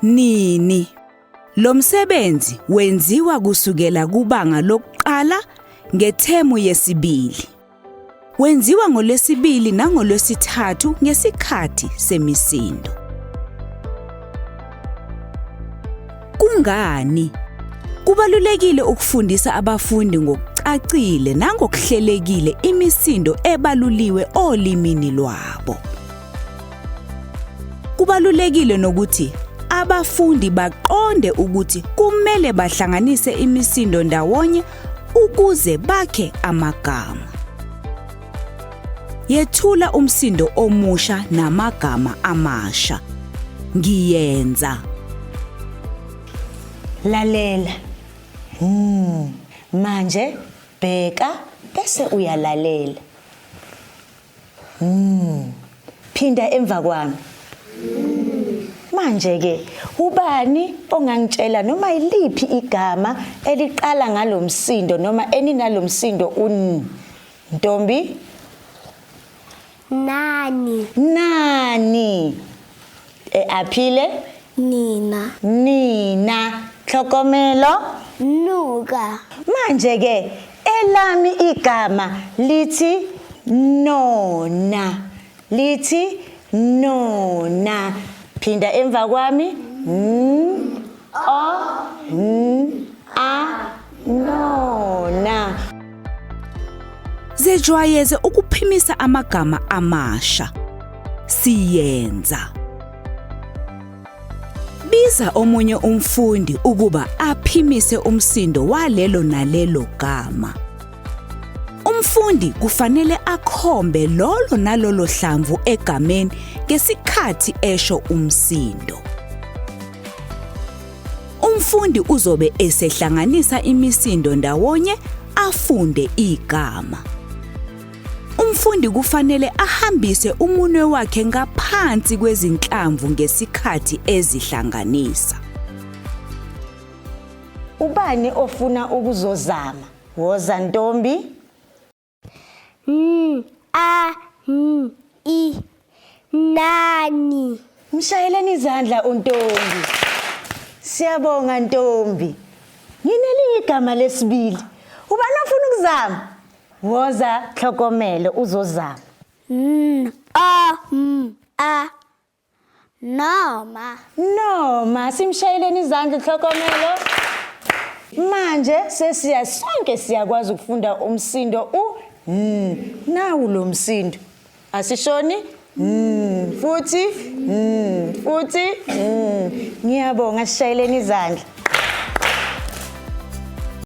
Nini. Lo msebenzi wenziwa kusukela kubanga lokuqala ngethemu yesibili. Wenziwa ngolwesibili nangolwesithathu ngesikhathi semisindo. Kungani? Kubalulekile ukufundisa abafundi ngokucacile nangokuhlelekile imisindo ebaluliwe olimini lwabo. Kubalulekile nokuthi abafundi baqonde ukuthi kumele bahlanganise imisindo ndawonye ukuze bakhe amagama. Yethula umsindo omusha namagama amasha. Ngiyenza. Lalela. Manje bheka bese uyalalela. Phinda emva kwami. Manje ke ubani ongangitshela noma iliphi igama eliqala ngalomsindo noma eninalomsindo Ntombi? Nani. Nani. Aphile? Nina. Nina. Hlokomelo? Nuka. Manje ke elami igama lithi nona. Lithi nona. Phinda emva kwami. Nona. Zejwayeze ukuphimisa amagama amasha. Siyenza. Biza omunye umfundi ukuba aphimise umsindo walelo nalelo gama. Umfundi kufanele akhombe lolo nalolo hlamvu egameni ngesikhathi esho umsindo. Umfundi uzobe esehlanganisa imisindo ndawonye afunde igama. Umfundi kufanele ahambise umunwe wakhe ngaphansi kwezinhlamvu ngesikhathi ezihlanganisa. Ubani ofuna ukuzozama? Woza Ntombi. Nani. Mshayeleni izandla uNtombi. Siyabonga Ntombi. Nginelinye igama lesibili. Ubani ofuna ukuzama? Woza Hlokomelo uzozama. Noma. Noma simshayeleni izandla Hlokomelo. Manje sonke siyakwazi ukufunda umsindo nawu lo msindo. Asishoni? Futhi. Ngiyabonga sishayeleni izandla.